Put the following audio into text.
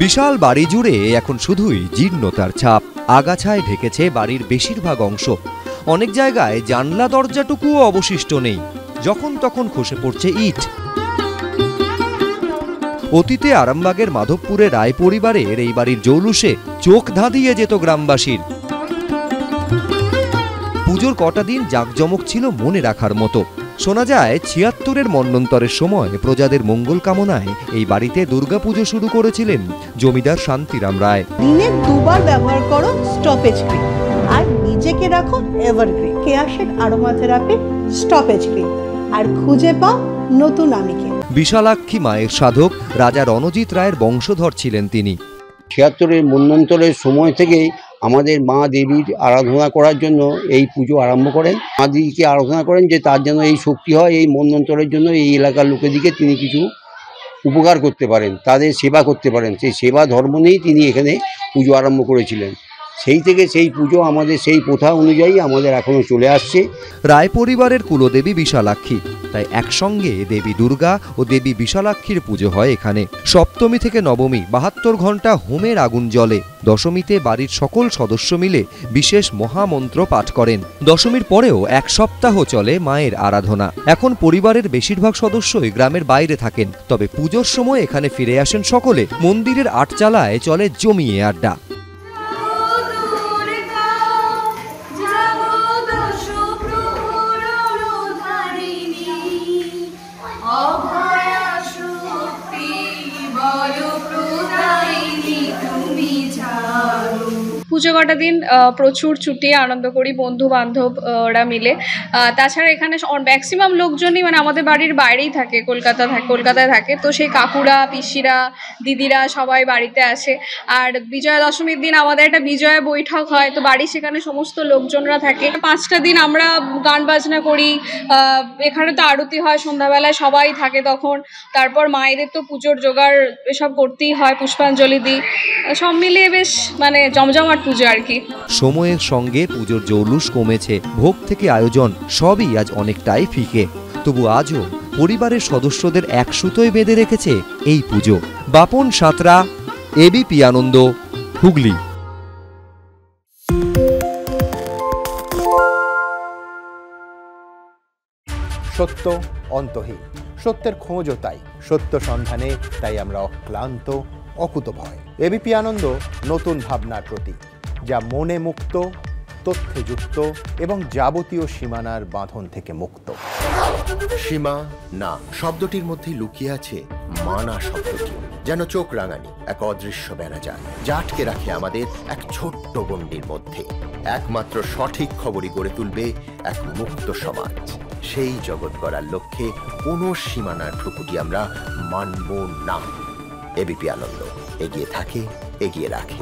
বিশাল বাড়ি জুড়ে এখন শুধুই জীর্ণতার ছাপ। আগাছায় ঢেকেছে বাড়ির বেশিরভাগ অংশ। অনেক জায়গায় জানলা দরজাটুকুও অবশিষ্ট নেই। যখন তখন খসে পড়ছে ইট। অতীতে আরামবাগের মাধবপুরে রায় পরিবারের এই বাড়ির জৌলুসে চোখ ধাঁধিয়ে যেত গ্রামবাসীর। পুজোর কটা দিন জাঁকজমক ছিল মনে রাখার মতো। শোনা যায় ৭৬-এর মন্বন্তরের সময় প্রজাদের মঙ্গল কামনায় এই বাড়িতে দুর্গাপুজো শুরু করেছিলেন জমিদার শান্তিরাম রায়। দিনে দুবার ব্যবহার করো স্টপেজ ক্রিম আর নিজেকে রাখো evergreen Keya Seth aromatherapy stop age cream আর খুঁজে পাও নতুন আমিকে। বিশালাক্ষী মায়ের সাধক রাজা রণজিৎ রায়ের বংশধর ছিলেন তিনি। ৭৬-এর মন্বন্তরের সময় থেকেই আমাদের মা দেবীর আরাধনা করার জন্য এই পুজো আরম্ভ করেন। মা দেবীকে আরাধনা করেন যে তার জন্য এই শক্তি হয়, এই মন্বন্তরের জন্য এই এলাকার লোকেদিকে তিনি কিছু উপকার করতে পারেন, তাদের সেবা করতে পারেন। সেই সেবা ধর্ম নিয়েই তিনি এখানে পুজো আরম্ভ করেছিলেন। সেই থেকে সেই পুজো আমাদের সেই প্রথা অনুযায়ী আমাদের এখনো চলে আসছে। রায় পরিবারের কুলদেবী বিশালাক্ষী, তাই একসঙ্গে দেবী দুর্গা ও দেবী বিশালাক্ষীর পুজো হয় এখানে। সপ্তমী থেকে নবমী ৭২ ঘণ্টা হোমের আগুন জ্বলে। দশমীতে বাড়ির সকল সদস্য মিলে বিশেষ মহামন্ত্র পাঠ করেন। দশমীর পরেও এক সপ্তাহ চলে মায়ের আরাধনা। এখন পরিবারের বেশিরভাগ সদস্যই গ্রামের বাইরে থাকেন, তবে পুজোর সময় এখানে ফিরে আসেন সকলে। মন্দিরের আটচালায় চলে জমিয়ে আড্ডা। পুজো কটা দিন প্রচুর ছুটি আনন্দ করি বন্ধু বান্ধব ওরা মিলে। তাছাড়া এখানে ম্যাক্সিমাম লোকজনই মানে আমাদের বাড়ির বাইরেই থাকে, কলকাতায় থাকে। তো সেই কাকুরা পিসিরা দিদিরা সবাই বাড়িতে আসে। আর বিজয়া দশমীর দিন আমাদের একটা বিজয়া বৈঠক হয়, তো বাড়ি সেখানে সমস্ত লোকজনরা থাকে। 5টা দিন আমরা গান বাজনা করি। এখানে তো আরতি হয় সন্ধ্যাবেলায়, সবাই থাকে তখন। তারপর মায়েদের তো পুজোর জোগাড় এসব করতেই হয়, পুষ্পাঞ্জলি দিই। সব মিলিয়ে বেশ মানে জমজমাট পুজো আর কি। সময়ের সঙ্গে পুজোর জৌলুস কমেছে, ভোগ থেকে আয়োজন সবই আজ অনেকটাই ফিকে। তবু আজও পরিবারের সদস্যদের এক সুতোয় বেঁধে রেখেছে এই পুজো। বাপন সাঁতরা, এবিপি আনন্দ, হুগলি। সত্য অন্তহীন, সত্যের খোঁজও তাই। সত্য সন্ধানে তাই আমরা অক্লান্ত, অকুতভয়। এবিপি আনন্দ নতুন ভাবনার প্রতীক, যা মনে মুক্ত, তথ্যে যুক্ত এবং যাবতীয় সীমানার বাঁধন থেকে মুক্ত। সীমা না শব্দটির মধ্যেই লুকিয়ে আছে মানা শব্দটি, যেন চোখ রাঙানি এক অদৃশ্য বেড়াজাল, যা আটকে রাখে আমাদের এক ছোট্ট গণ্ডির মধ্যে। একমাত্র সঠিক খবরই গড়ে তুলবে এক মুক্ত সমাজ। সেই জগৎ গড়ার লক্ষ্যে কোনো সীমানার ঠুকুটি আমরা মানব না। এবিপি আনন্দ এগিয়ে থাকে, এগিয়ে রাখে।